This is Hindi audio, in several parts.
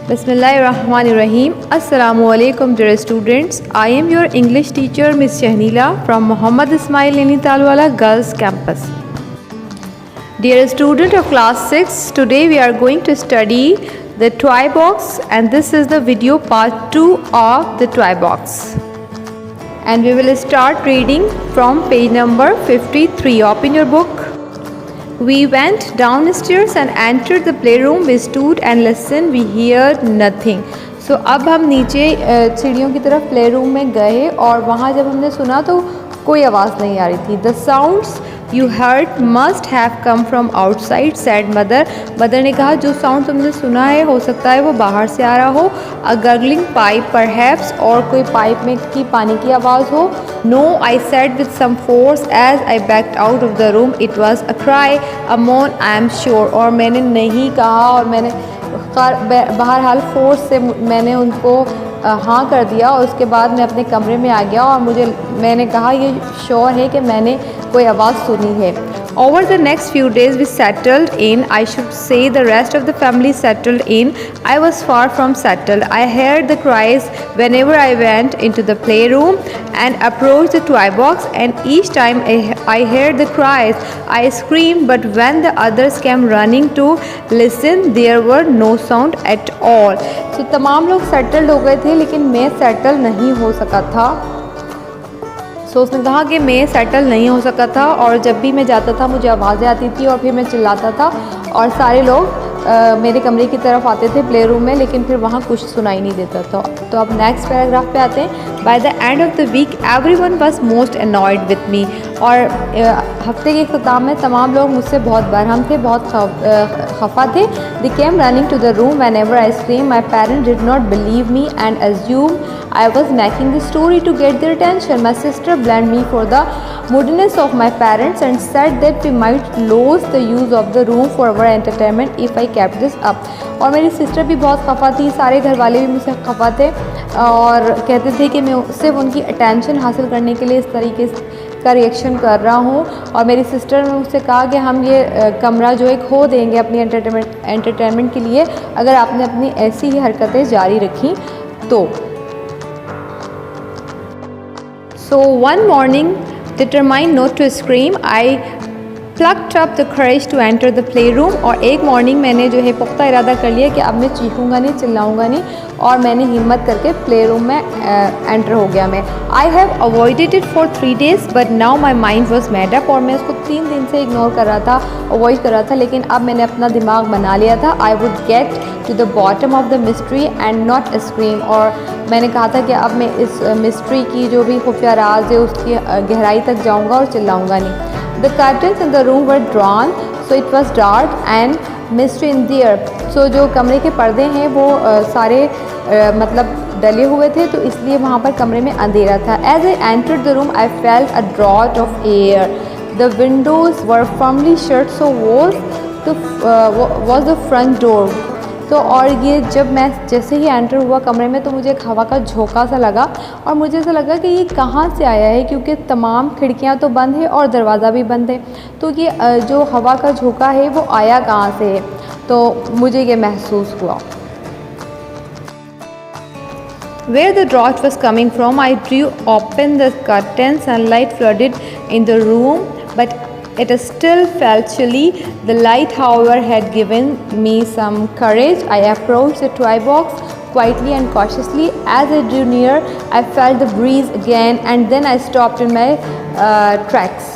Bismillahirrahmanirrahim. Assalamualaikum dear students. I am your English teacher Miss Shahnila from Muhammad Ismail Nainitalwala Girls Campus. Dear student of class 6, today we are going to study the toy box and this is the video part 2 of the toy box. And we will start reading from page number 53. Open your book. We went downstairs and entered the playroom. We stood and listened. We heard nothing. So अब हम नीचे सीढ़ियों की तरफ प्ले रूम में गए और वहाँ जब हमने सुना तो कोई आवाज़ नहीं आ रही थी. The sounds you heard must have come from outside, said mother. Mother ने कहा जो साउंड तुमने सुना है हो सकता है वो बाहर से आ रहा हो. A gurgling pipe perhaps, और कोई पाइप में की पानी की आवाज़ हो. No, I said with some force as I backed out of the room. It was a cry, a moan, I am sure. और मैंने नहीं कहा और मैंने बहरहाल फोर्स से मैंने उनको हाँ कर दिया और उसके बाद मैं अपने कमरे में आ गया और मैंने कहा ये श्योर है कि मैंने कोई आवाज़ सुनी है. Over the next few days we settled in. I should say the rest of the family settled in. I was far from settled. I heard the cries whenever I went into the playroom and approached the toy box, and each time I heard the cries I screamed, but when the others came running to listen there were no sound at all. So तमाम लोग settled हो गए थे लेकिन मैं settle नहीं हो सका था. सो उसने कहा कि मैं सेटल नहीं हो सका था और जब भी मैं जाता था मुझे आवाज़ें आती थी और फिर मैं चिल्लाता था और सारे लोग मेरे कमरे की तरफ आते थे प्ले रूम में लेकिन फिर वहाँ कुछ सुनाई नहीं देता था. तो अब नेक्स्ट पैराग्राफ पे आते हैं. By the end of the week everyone was most annoyed with me. और हफ्ते के इख्तिताम में तमाम लोग मुझसे बहुत बरहम थे, बहुत खफा थे. They came running to the room whenever I scream. My parents did not believe me and assume I was making the story to get their attention. My sister blamed me for the moodiness of my parents and said that we might lose the use of the room for our entertainment if I kept this up. और मेरी सिस्टर भी बहुत खफा थी, सारे घर वाले भी मुझसे खफा थे और कहते थे कि मैं सिर्फ उनकी अटेंशन हासिल करने के लिए इस तरीके का रिएक्शन कर रहा हूँ. और मेरी सिस्टर ने मुझसे कहा कि हम ये कमरा जो है खो देंगे अपनी एंटरटेनमेंट के लिए अगर आपने अपनी ऐसी ही हरकतें जारी रखी तो. So one morning, determined not to scream, I plucked up the courage to enter the playroom. और एक मॉर्निंग मैंने जो है पुख्ता इरादा कर लिया कि अब मैं चीखूँगा नहीं, चिल्लाऊँगा नहीं और मैंने हिम्मत करके प्ले रूम में एंटर हो गया मैं. I have avoided it for 3 days but now my mind was made up. और मैं उसको 3 दिन से इग्नोर कर रहा था, अवॉइड कर रहा था लेकिन अब मैंने अपना दिमाग बना लिया था. I would get to the bottom of the mystery and not scream. और मैंने कहा था कि अब मैं इस मिस्ट्री की जो भी खुफिया राज है उसकी गहराई तक जाऊँगा और चिल्लाऊँगा नहीं. The curtains in the room were drawn so it was dark and mystery in there. So जो कमरे के पर्दे हैं वो सारे मतलब डले हुए थे तो इसलिए वहाँ पर कमरे में अंधेरा था. As I entered the room I felt a draught of air. The windows were firmly shut so was the front door. तो और ये जब मैं जैसे ही एंटर हुआ कमरे में तो मुझे एक हवा का झोंका सा लगा और मुझे ऐसा लगा कि ये कहाँ से आया है क्योंकि तमाम खिड़कियाँ तो बंद है और दरवाज़ा भी बंद है. तो ये जो हवा का झोंका है वो आया कहाँ से है तो मुझे ये महसूस हुआ. Where the draught was coming from, I drew open the curtains. Sunlight flooded in the room, but it still felt chilly. The light, however, had given me some courage. I approached the toy box quietly and cautiously. As I drew near, I felt the breeze again, and then I stopped in my tracks.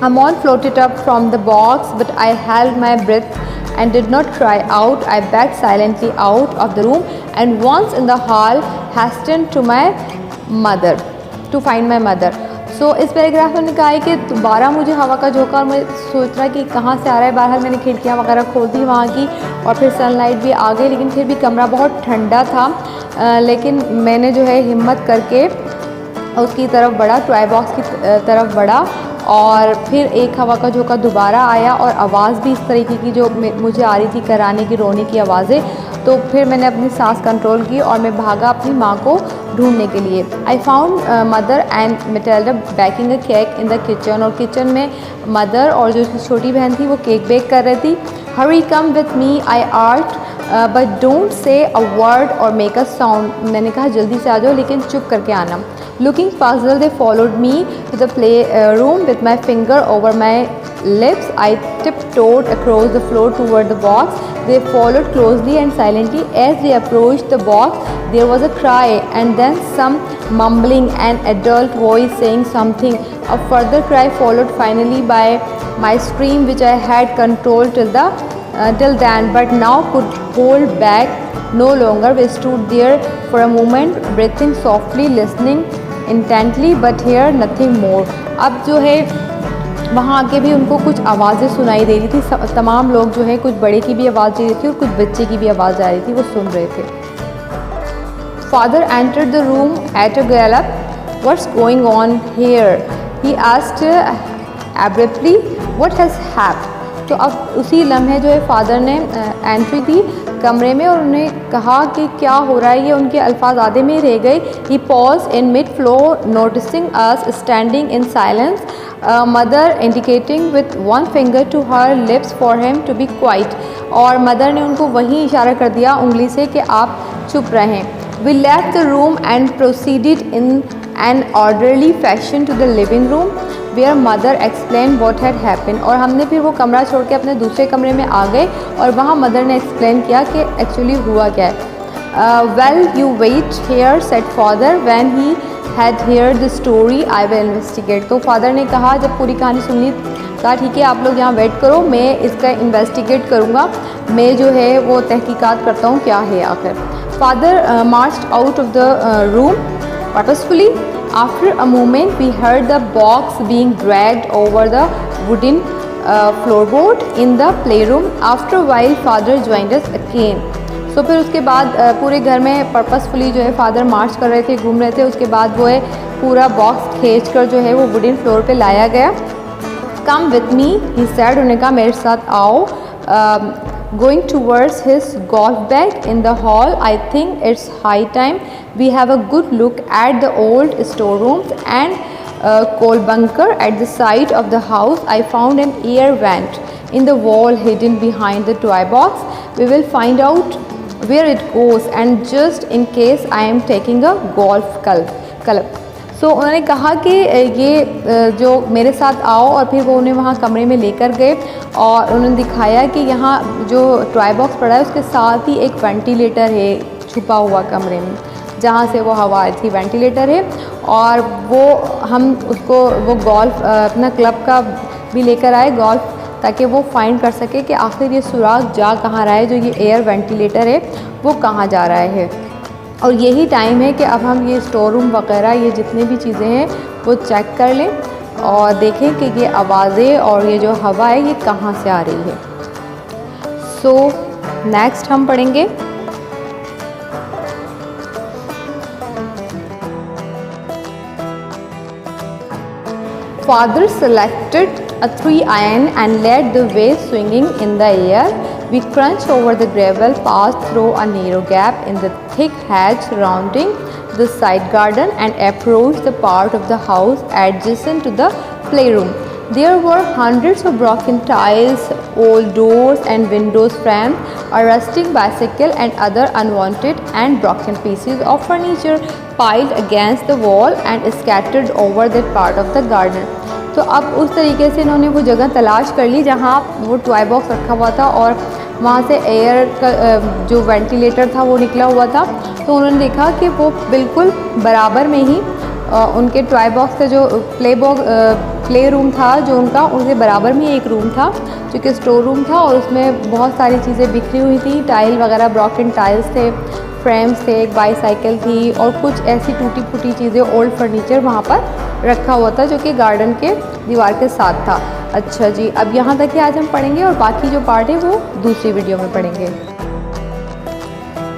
A moan floated up from the box, but I held my breath and did not cry out. I backed silently out of the room, and once in the hall, hastened to find my mother. सो इस पैराग्राफ में कहा है कि दोबारा मुझे हवा का झोंका और मैं सोच रहा कि कहाँ से आ रहा है. बहरहाल मैंने खिड़कियाँ वगैरह खोल दी वहाँ की और फिर सनलाइट भी आ गई लेकिन फिर भी कमरा बहुत ठंडा था. लेकिन मैंने जो है हिम्मत करके उसकी तरफ बढ़ा, टॉय बॉक्स की तरफ बढ़ा और फिर एक हवा का झोंका दोबारा आया और आवाज़ भी इस तरीके की जो मुझे आ रही थी कराने की, रोने की आवाज़ें. तो फिर मैंने अपनी सांस कंट्रोल की और मैं भागा अपनी माँ को ढूंढने के लिए. I found mother and Matilda baking a cake in the kitchen. और किचन में मदर और जो उसकी छोटी बहन थी वो केक बेक कर रही थी. Hurry come with me I urged but don't say a word or make a sound. मैंने कहा जल्दी से आ जाओ लेकिन चुप करके आना। Looking puzzled, they followed me to the playroom with my finger over my lips. I tiptoed across the floor toward the box. They followed closely and silently. As they approached the box, there was a cry and then some mumbling, an adult voice saying something. A further cry followed, finally by my scream, which I had controlled till then, but now could hold back no longer. We stood there for a moment, breathing softly, listening intently, but hear nothing more. अब जो है वहाँ आके भी उनको कुछ आवाज़ें सुनाई दे रही थी। तमाम लोग जो है, कुछ बड़े की भी आवाज़ दे रही थी और कुछ बच्चे की भी आवाज़ आ रही थी, वो सुन रहे थे। Father entered the room at a gallop. What's going on here? He asked abruptly. What has happened? तो अब उसी लम्हे जो है फादर ने एंट्री दी कमरे में और उन्हें कहा कि क्या हो रहा है। ये उनके अल्फाज आधे में रह गए। He pause in mid flow noticing us standing in silence, mother indicating with one finger to her lips for him to be quiet. और मदर ने उनको वही इशारा कर दिया उंगली से कि आप चुप रहें। We left the room and proceeded in an orderly fashion to the living room where mother explain what had happen. और हमने फिर वो कमरा छोड़ के अपने दूसरे कमरे में आ गए और वहाँ मदर ने एक्सप्लेन किया कि एक्चुअली हुआ क्या है। Well you wait here said father when he had hear the story I will investigate. तो फादर ने कहा जब पूरी कहानी सुन ली, कहा ठीक है आप लोग यहाँ वेट करो, मैं इसका इन्वेस्टिगेट करूँगा, मैं जो है वो तहकीकात करता हूँ क्या है आखिर। Father marched out of the room purposefully. After a moment, we heard the box being dragged over the wooden floorboard in the playroom. After a while, father joined us again. So फिर उसके बाद पूरे घर में पर्पसफुली जो है फादर मार्च कर रहे थे, घूम रहे थे। उसके बाद वो है पूरा बॉक्स खींच कर जो है वो वुडन फ्लोर पे लाया गया। Come with me, he said. उन्होंने कहा मेरे साथ आओ। Going towards his golf bag in the hall, I think it's high time we have a good look at the old storerooms and coal bunker at the side of the house. I found an air vent in the wall hidden behind the toy box. We will find out where it goes, and just in case I am taking a golf club. सो उन्होंने कहा कि ये जो मेरे साथ आओ, और फिर वो उन्हें वहाँ कमरे में लेकर गए और उन्होंने दिखाया कि यहाँ जो टॉय बॉक्स पड़ा है उसके साथ ही एक वेंटिलेटर है छुपा हुआ कमरे में, जहाँ से वो हवा आई थी। वेंटिलेटर है और वो हम उसको वो गोल्फ अपना क्लब का भी लेकर आए गोल्फ, ताकि वो फाइंड कर सके कि आखिर ये सुराग जा कहाँ रहा है, जो ये एयर वेंटिलेटर है वो कहाँ जा रहा है। और यही टाइम है कि अब हम ये स्टोर रूम वगैरह ये जितने भी चीज़ें हैं वो चेक कर लें और देखें कि ये आवाज़ें और ये जो हवा है ये कहाँ से आ रही है। सो नेक्स्ट हम पढ़ेंगे Father selected a 3-iron and led the way, swinging in the air. We crunched over the gravel, passed through a narrow gap in the thick hedge surrounding the side garden, and approached the part of the house adjacent to the playroom. There were hundreds of broken tiles, old doors and windows frames, a rusting bicycle and other unwanted and broken pieces of furniture piled against the wall and scattered over that part of the garden. तो अब उस तरीके से इन्होंने वो जगह तलाश कर ली जहाँ वो टॉय बॉक्स रखा हुआ था और वहाँ से एयर का जो वेंटिलेटर था वो निकला हुआ था। तो उन्होंने देखा कि वो बिल्कुल बराबर में ही उनके टॉय बॉक्स का जो प्ले रूम था जो उनका, उनके बराबर में एक रूम था जो कि स्टोर रूम था, और उसमें बहुत सारी चीज़ें बिखरी हुई थी, टाइल वगैरह, ब्रोकन टाइल्स थे, फ्रेम्स थे, एक बाईसाइकिल थी और कुछ ऐसी टूटी फूटी चीज़ें, ओल्ड फर्नीचर वहाँ पर रखा हुआ था जो कि गार्डन के दीवार के साथ था। अच्छा जी, अब यहाँ तक ही आज हम पढ़ेंगे और बाकी जो पार्ट है वो दूसरी वीडियो में पढ़ेंगे।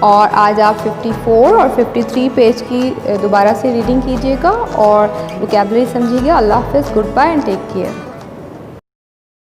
और आज आप 54 और 53 पेज की दोबारा से रीडिंग कीजिएगा और वोकैबुलरी समझिएगा। अल्लाह हाफ़िज़, goodbye and take care.